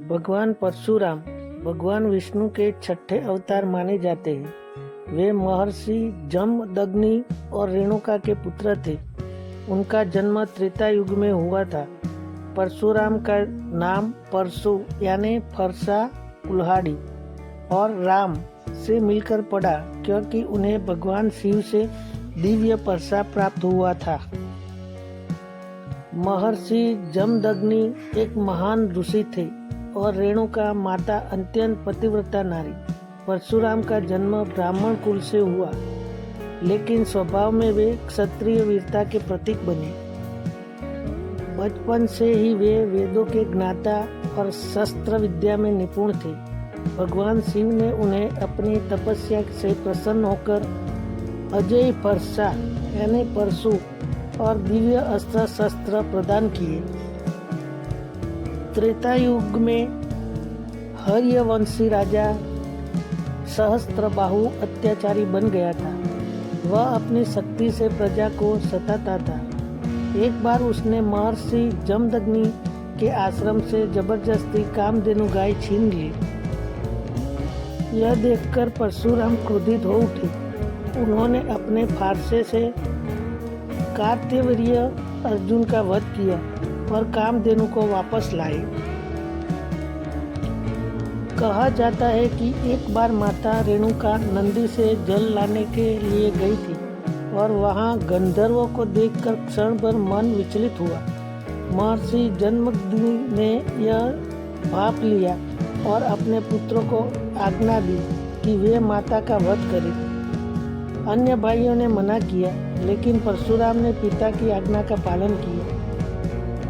भगवान परशुराम भगवान विष्णु के छठे अवतार माने जाते हैं। वे महर्षि जमदग्नि और रेणुका के पुत्र थे। उनका जन्म त्रेता युग में हुआ था। परशुराम का नाम परशु यानी फरसा कुल्हाड़ी और राम से मिलकर पड़ा, क्योंकि उन्हें भगवान शिव से दिव्य परसा प्राप्त हुआ था। महर्षि जमदग्नि एक महान ऋषि थे और रेणुका माता अत्यंत पतिव्रता नारी। परशुराम का जन्म ब्राह्मण कुल से हुआ, लेकिन स्वभाव में वे क्षत्रिय वीरता के प्रतीक बने। बचपन से ही वे वेदों के ज्ञाता और शस्त्र विद्या में निपुण थे। भगवान शिव ने उन्हें अपनी तपस्या से प्रसन्न होकर अजय फरसा यानी परशु और दिव्य अस्त्र शस्त्र प्रदान किए। त्रेता युग में हर्यवंशी राजा सहस्त्रबाहु अत्याचारी बन गया था। वह अपनी शक्ति से प्रजा को सताता था। एक बार उसने महर्षि जमदग्नि के आश्रम से जबरदस्ती कामधेनु गाय छीन ली। यह देखकर परशुराम क्रोधित हो उठे। उन्होंने अपने फारसे से कार्तवीर्य अर्जुन का वध किया और कामधेनु को वापस लाए। कहा जाता है कि एक बार माता रेणुका नंदी से जल लाने के लिए गई थी और वहां गंधर्वों को देखकर क्षण भर मन विचलित हुआ। महर्षि जमदग्नि ने यह भाप लिया और अपने पुत्रों को आज्ञा दी कि वे माता का वध करें। अन्य भाइयों ने मना किया, लेकिन परशुराम ने पिता की आज्ञा का पालन किया।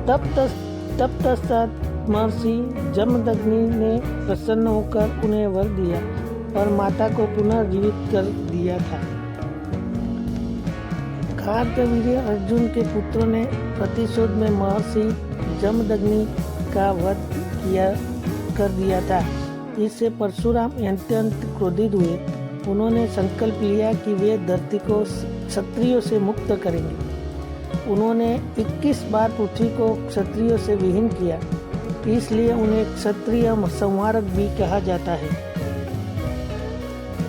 तब तत्पश्चात महर्षि जमदग्नि ने प्रसन्न होकर उन्हें वर दिया और माता को पुनः जीवित कर दिया था। कार्तवीर्य अर्जुन के पुत्रों ने प्रतिशोध में महर्षि जमदग्नि का वध कर दिया था। इससे परशुराम अत्यंत क्रोधित हुए। उन्होंने संकल्प लिया कि वे धरती को क्षत्रियों से मुक्त करेंगे। उन्होंने 21 बार पृथ्वी को क्षत्रियों से विहीन किया, इसलिए उन्हें क्षत्रिय संहारक भी कहा जाता है।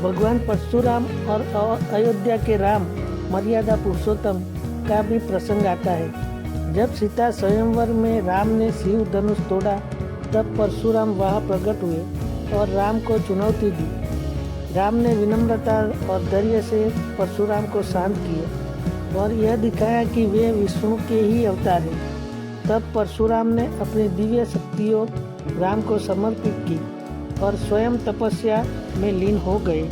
भगवान परशुराम और अयोध्या के राम मर्यादा पुरुषोत्तम का भी प्रसंग आता है। जब सीता स्वयंवर में राम ने शिव धनुष तोड़ा, तब परशुराम वहां प्रकट हुए और राम को चुनौती दी। राम ने विनम्रता और धैर्य से परशुराम को शांत किया और यह दिखाया कि वे विष्णु के ही अवतार हैं। तब परशुराम ने अपनी दिव्य शक्तियों राम को समर्पित की और स्वयं तपस्या में लीन हो गए।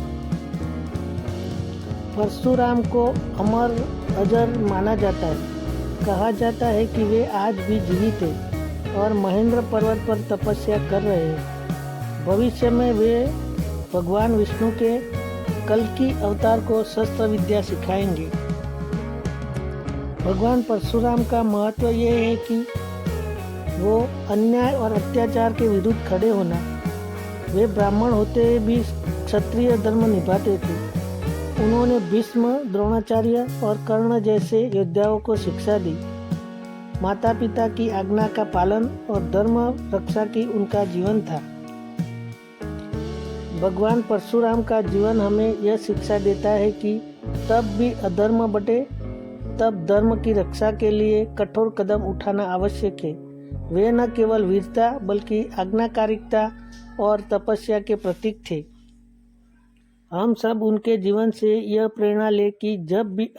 परशुराम को अमर अजर माना जाता है। कहा जाता है कि वे आज भी जीवित हैं और महेंद्र पर्वत पर तपस्या कर रहे हैं। भविष्य में वे भगवान विष्णु के कल्कि अवतार को शस्त्र विद्या सिखाएंगे। भगवान परशुराम का महत्व यह है कि वो अन्याय और अत्याचार के विरुद्ध खड़े होना। वे ब्राह्मण होते हुए भी क्षत्रिय धर्म निभाते थे। उन्होंने भीष्म, द्रोणाचार्य और कर्ण जैसे योद्धाओं को शिक्षा दी। माता पिता की आज्ञा का पालन और धर्म रक्षा की उनका जीवन था। भगवान परशुराम का जीवन हमें यह शिक्षा देता है कि तब भी अधर्म बटे, तब धर्म की रक्षा के लिए कठोर कदम उठाना आवश्यक है। वे न केवल वीरता बल्कि आज्ञाकारिता और तपस्या के प्रतीक थे। हम सब उनके जीवन से यह प्रेरणा ले कि जब भी